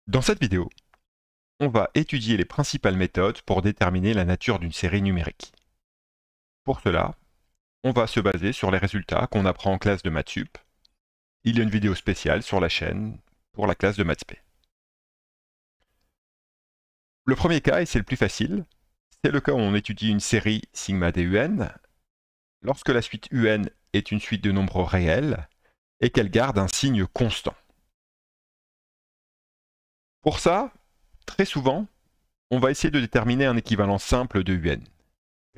Dans cette vidéo, on va étudier les principales méthodes pour déterminer la nature d'une série numérique. Pour cela, on va se baser sur les résultats qu'on apprend en classe de Maths Sup. Il y a une vidéo spéciale sur la chaîne pour la classe de Maths P. Le premier cas, et c'est le plus facile, c'est le cas où on étudie une série sigma DUN lorsque la suite UN est une suite de nombres réels et qu'elle garde un signe constant. Pour ça, très souvent, on va essayer de déterminer un équivalent simple de UN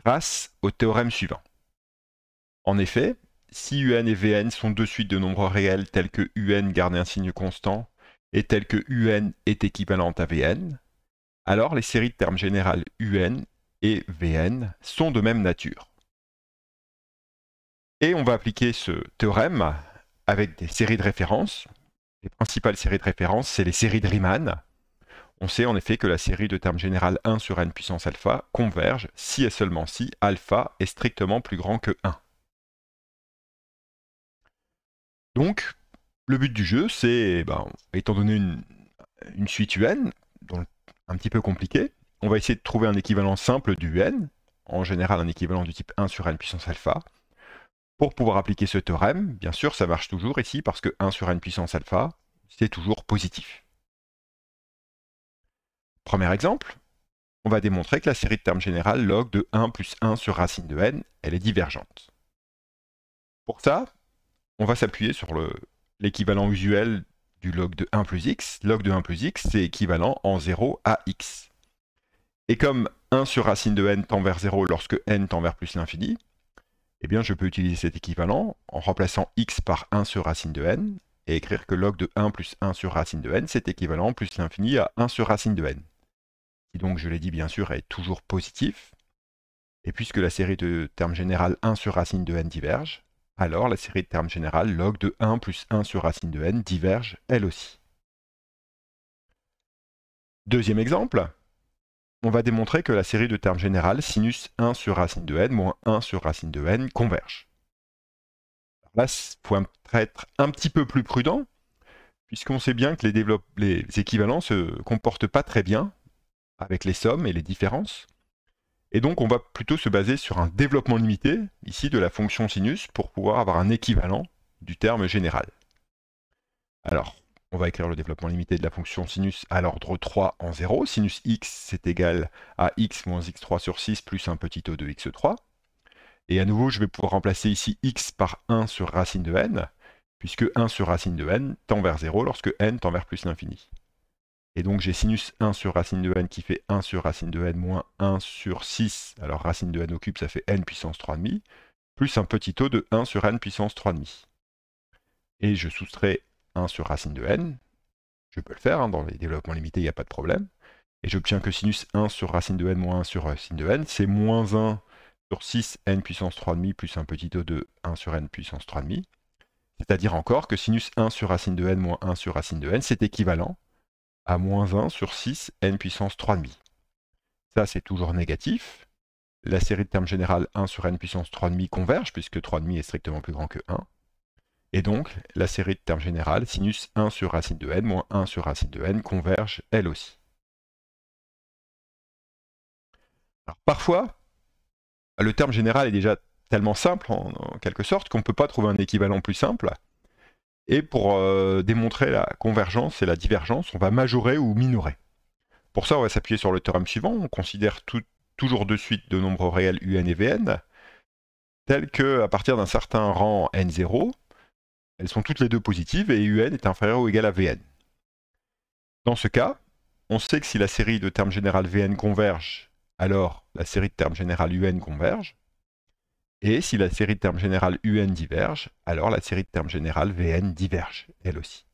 grâce au théorème suivant. En effet, si UN et Vn sont deux suites de nombres réels tels que UN garde un signe constant et tel que UN est équivalente à Vn, alors les séries de termes générales UN et Vn sont de même nature. Et on va appliquer ce théorème avec des séries de référence. Les principales séries de référence, c'est les séries de Riemann. On sait en effet que la série de termes générales 1 sur n puissance alpha converge si et seulement si alpha est strictement plus grand que 1. Donc, le but du jeu, c'est, étant donné une suite UN, donc un petit peu compliquée, on va essayer de trouver un équivalent simple du UN, en général un équivalent du type 1 sur n puissance alpha. Pour pouvoir appliquer ce théorème, bien sûr, ça marche toujours ici, parce que 1 sur n puissance alpha, c'est toujours positif. Premier exemple, on va démontrer que la série de termes générales log de 1 plus 1 sur racine de n, elle est divergente. Pour ça, on va s'appuyer sur l'équivalent usuel du log de 1 plus x. Log de 1 plus x, c'est équivalent en 0 à x. Et comme 1 sur racine de n tend vers 0 lorsque n tend vers plus l'infini, eh bien je peux utiliser cet équivalent en remplaçant x par 1 sur racine de n et écrire que log de 1 plus 1 sur racine de n, c'est équivalent plus l'infini à 1 sur racine de n. Qui donc, je l'ai dit bien sûr, est toujours positif. Et puisque la série de termes générales 1 sur racine de n diverge, alors la série de termes générales log de 1 plus 1 sur racine de n diverge elle aussi. Deuxième exemple, on va démontrer que la série de termes générales sinus 1 sur racine de n moins 1 sur racine de n converge. Là, il faut être un petit peu plus prudent, puisqu'on sait bien que les équivalents ne se comportent pas très bien avec les sommes et les différences. Et donc, on va plutôt se baser sur un développement limité, ici, de la fonction sinus, pour pouvoir avoir un équivalent du terme général. Alors, on va écrire le développement limité de la fonction sinus à l'ordre 3 en 0. Sinus x, c'est égal à x moins x3 sur 6 plus un petit o de x3. Et à nouveau, je vais pouvoir remplacer ici x par 1 sur racine de n, puisque 1 sur racine de n tend vers 0 lorsque n tend vers plus l'infini. Et donc j'ai sinus 1 sur racine de n qui fait 1 sur racine de n moins 1 sur 6, alors racine de n au cube ça fait n puissance 3,5, plus un petit o de 1 sur n puissance 3,5. Et je soustrais 1 sur racine de n, je peux le faire, dans les développements limités il n'y a pas de problème, et j'obtiens que sinus 1 sur racine de n moins 1 sur racine de n, c'est moins 1 sur 6 n puissance 3,5 plus un petit o de 1 sur n puissance 3,5, c'est-à-dire encore que sinus 1 sur racine de n moins 1 sur racine de n, c'est équivalent à moins 1 sur 6 n puissance 3,5. Ça, c'est toujours négatif. La série de termes générales 1 sur n puissance 3,5 converge, puisque 3,5 est strictement plus grand que 1. Et donc, la série de termes générales sinus 1 sur racine de n moins 1 sur racine de n converge elle aussi. Alors, parfois, le terme général est déjà tellement simple, en quelque sorte, qu'on ne peut pas trouver un équivalent plus simple. Et pour démontrer la convergence et la divergence, on va majorer ou minorer. Pour ça, on va s'appuyer sur le théorème suivant. On considère toujours deux suites de nombres réels un et vn, telles qu'à partir d'un certain rang n0, elles sont toutes les deux positives et un est inférieur ou égal à vn. Dans ce cas, on sait que si la série de termes générales vn converge, alors la série de termes générales un converge. Et si la série de termes générales un diverge, alors la série de termes générales vn diverge, elle aussi.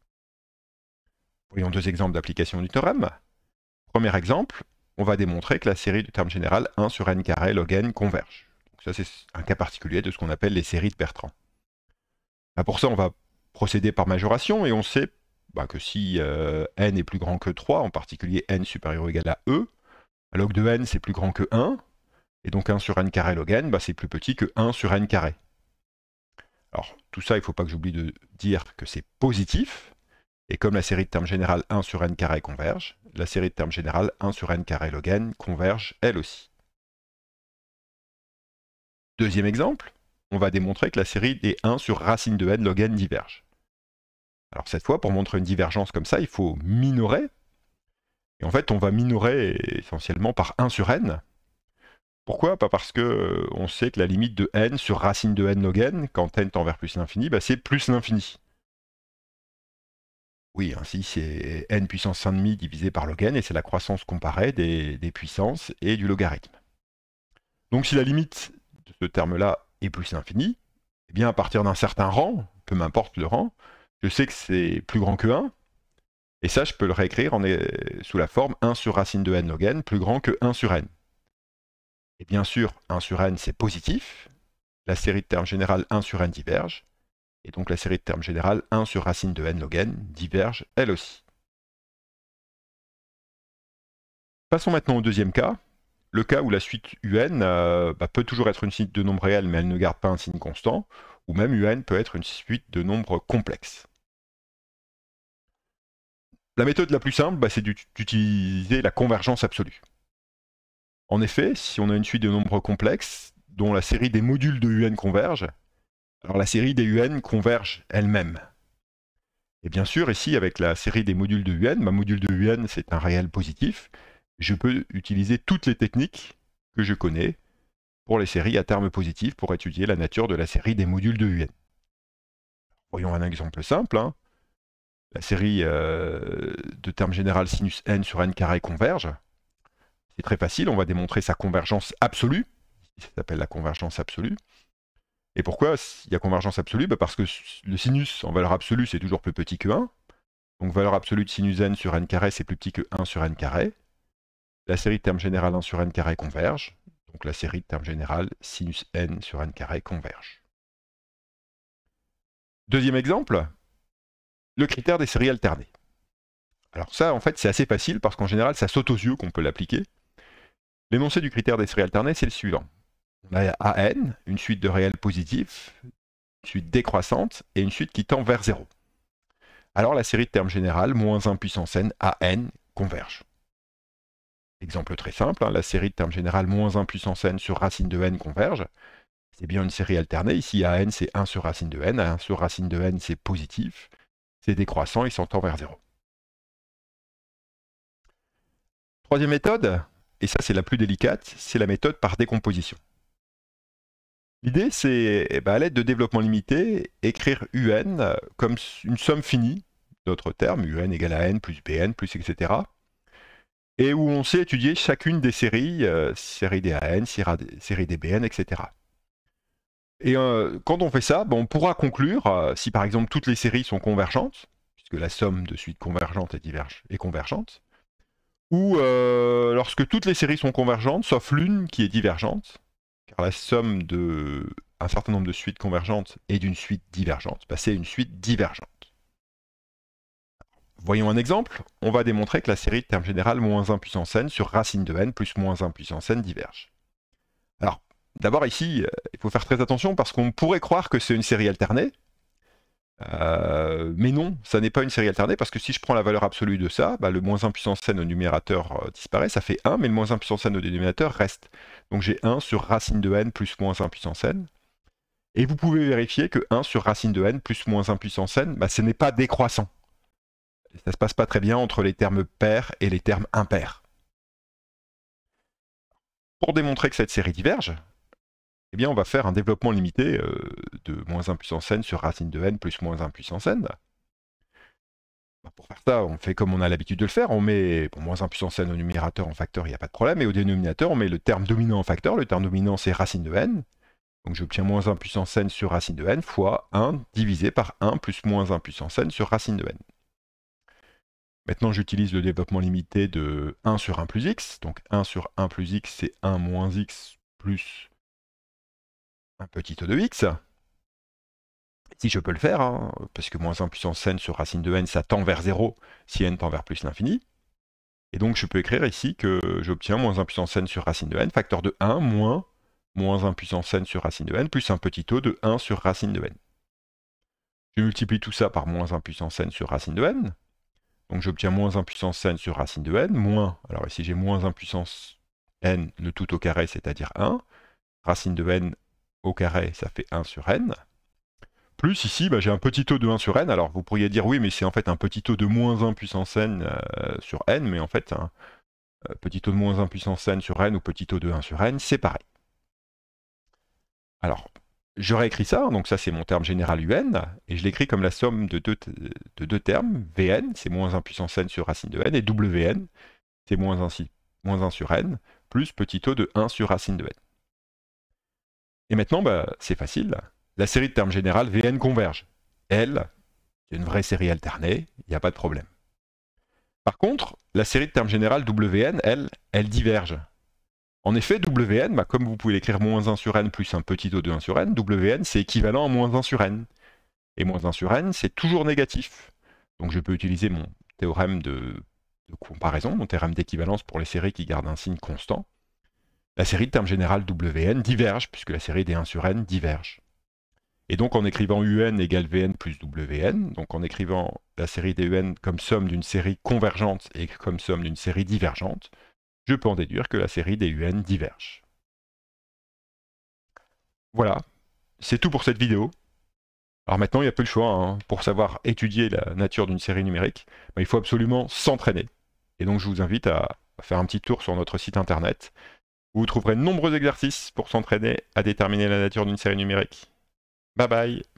Voyons deux exemples d'application du théorème. Premier exemple, on va démontrer que la série de termes générales 1 sur n carré log n converge. Donc ça, c'est un cas particulier de ce qu'on appelle les séries de Bertrand. Pour ça, on va procéder par majoration et on sait que si n est plus grand que 3, en particulier n supérieur ou égal à e, log de n c'est plus grand que 1, et donc 1 sur n carré log n, c'est plus petit que 1 sur n carré. Alors tout ça, il ne faut pas que j'oublie de dire que c'est positif, Et comme la série de termes générale 1 sur n carré converge, la série de termes générale 1 sur n carré log n converge elle aussi. Deuxième exemple, on va démontrer que la série des 1 sur racine de n log n diverge. Alors cette fois, pour montrer une divergence comme ça, il faut minorer. Et en fait, on va minorer essentiellement par 1 sur n. Pourquoi? Pas parce que on sait que la limite de n sur racine de n log n, quand n tend vers plus l'infini, bah c'est plus l'infini. Oui, ainsi c'est n puissance 1,5 divisé par log n, et c'est la croissance comparée des puissances et du logarithme. Donc si la limite de ce terme-là est plus l'infini, eh bien à partir d'un certain rang, peu m'importe le rang, je sais que c'est plus grand que 1, et ça je peux le réécrire sous la forme 1 sur racine de n log n plus grand que 1 sur n. Et bien sûr, 1 sur n c'est positif, la série de termes générale 1 sur n diverge, et donc la série de termes générale 1 sur racine de n log n diverge elle aussi. Passons maintenant au deuxième cas, le cas où la suite un peut toujours être une suite de nombres réels mais elle ne garde pas un signe constant, ou même un peut être une suite de nombres complexes. La méthode la plus simple, c'est d'utiliser la convergence absolue. En effet, si on a une suite de nombres complexes dont la série des modules de un converge, alors la série des un converge elle-même. Et bien sûr, ici, avec la série des modules de un, ma module de un c'est un réel positif, je peux utiliser toutes les techniques que je connais pour les séries à termes positifs pour étudier la nature de la série des modules de un. Voyons un exemple simple. La série de termes général sinus n sur n carré converge. C'est très facile, on va démontrer sa convergence absolue. Ça s'appelle la convergence absolue. Et pourquoi il y a convergence absolue? Parce que le sinus en valeur absolue, c'est toujours plus petit que 1. Donc valeur absolue de sinus n sur n carré, c'est plus petit que 1 sur n carré. La série de termes général 1 sur n carré converge. Donc la série de termes général sinus n sur n carré converge. Deuxième exemple, le critère des séries alternées. Alors ça, en fait, c'est assez facile parce qu'en général, ça saute aux yeux qu'on peut l'appliquer. L'énoncé du critère des séries alternées, c'est le suivant. On a AN, une suite de réels positifs, une suite décroissante, et une suite qui tend vers 0. Alors la série de termes générale, moins 1 puissance n, AN, converge. Exemple très simple, la série de termes générale, moins 1 puissance n sur racine de n converge. C'est bien une série alternée. Ici, AN, c'est 1 sur racine de n. 1 sur racine de n, c'est positif. C'est décroissant, il s'entend vers 0. Troisième méthode, et ça c'est la plus délicate, c'est la méthode par décomposition. L'idée, c'est, à l'aide de développement limité, écrire un comme une somme finie d'autres termes, un égale à n plus bn plus etc. Et où on sait étudier chacune des séries, série des an, série des bn, etc. Et quand on fait ça, on pourra conclure, si par exemple toutes les séries sont convergentes, puisque la somme de suites convergentes est convergente, ou lorsque toutes les séries sont convergentes, sauf l'une qui est divergente, car la somme de un certain nombre de suites convergentes et d'une suite divergente, c'est une suite divergente. Voyons un exemple, on va démontrer que la série de termes général moins 1 puissance n sur racine de n plus moins 1 puissance n diverge. Alors, d'abord ici, il faut faire très attention parce qu'on pourrait croire que c'est une série alternée, mais non, ça n'est pas une série alternée, parce que si je prends la valeur absolue de ça, le moins 1 puissance n au numérateur disparaît, ça fait 1, mais le moins 1 puissance n au dénominateur reste. Donc j'ai 1 sur racine de n plus moins 1 puissance n. Et vous pouvez vérifier que 1 sur racine de n plus moins 1 puissance n, ce n'est pas décroissant. Ça ne se passe pas très bien entre les termes pairs et les termes impairs. Pour démontrer que cette série diverge, eh bien on va faire un développement limité de moins 1 puissance n sur racine de n plus moins 1 puissance n. Pour faire ça, on fait comme on a l'habitude de le faire, on met moins 1 puissance n au numérateur en facteur, il n'y a pas de problème, et au dénominateur, on met le terme dominant en facteur, le terme dominant c'est racine de n, donc j'obtiens moins 1 puissance n sur racine de n fois 1 divisé par 1 plus moins 1 puissance n sur racine de n. Maintenant j'utilise le développement limité de 1 sur 1 plus x, donc 1 sur 1 plus x c'est 1 moins x plus un petit o de x. Si je peux le faire, parce que moins 1 puissance n sur racine de n, ça tend vers 0 si n tend vers plus l'infini. Et donc je peux écrire ici que j'obtiens moins 1 puissance n sur racine de n, facteur de 1 moins 1 puissance n sur racine de n, plus un petit o de 1 sur racine de n. Je multiplie tout ça par moins 1 puissance n sur racine de n. Donc j'obtiens moins 1 puissance n sur racine de n, moins, alors ici j'ai moins 1 puissance n, le tout au carré, c'est-à-dire 1. Racine de n au carré, ça fait 1 sur n. Plus ici, j'ai un petit taux de 1 sur n. Alors vous pourriez dire oui, mais c'est en fait un petit taux de moins 1 puissance n sur n, mais en fait, un petit taux de moins 1 puissance n sur n ou petit taux de 1 sur n, c'est pareil. Alors, je réécris ça, donc ça c'est mon terme général un, et je l'écris comme la somme de deux termes, vn, c'est moins 1 puissance n sur racine de n, et wn, c'est moins 1 sur n, plus petit taux de 1 sur racine de n. Et maintenant, c'est facile, la série de termes générales vn converge. Elle, c'est une vraie série alternée, il n'y a pas de problème. Par contre, la série de termes générales wn, elle diverge. En effet, wn, comme vous pouvez l'écrire moins 1 sur n plus un petit taux de 1 sur n, wn c'est équivalent à moins 1 sur n. Et moins 1 sur n, c'est toujours négatif. Donc je peux utiliser mon théorème de comparaison, mon théorème d'équivalence pour les séries qui gardent un signe constant. La série de termes générales wn diverge, puisque la série des 1 sur n diverge. Et donc en écrivant un égale vn plus wn, donc en écrivant la série des un comme somme d'une série convergente et comme somme d'une série divergente, je peux en déduire que la série des un diverge. Voilà, c'est tout pour cette vidéo. Alors maintenant, il n'y a plus le choix. Hein. Pour savoir étudier la nature d'une série numérique, il faut absolument s'entraîner. Et donc je vous invite à faire un petit tour sur notre site internet, où vous trouverez de nombreux exercices pour s'entraîner à déterminer la nature d'une série numérique. Bye bye!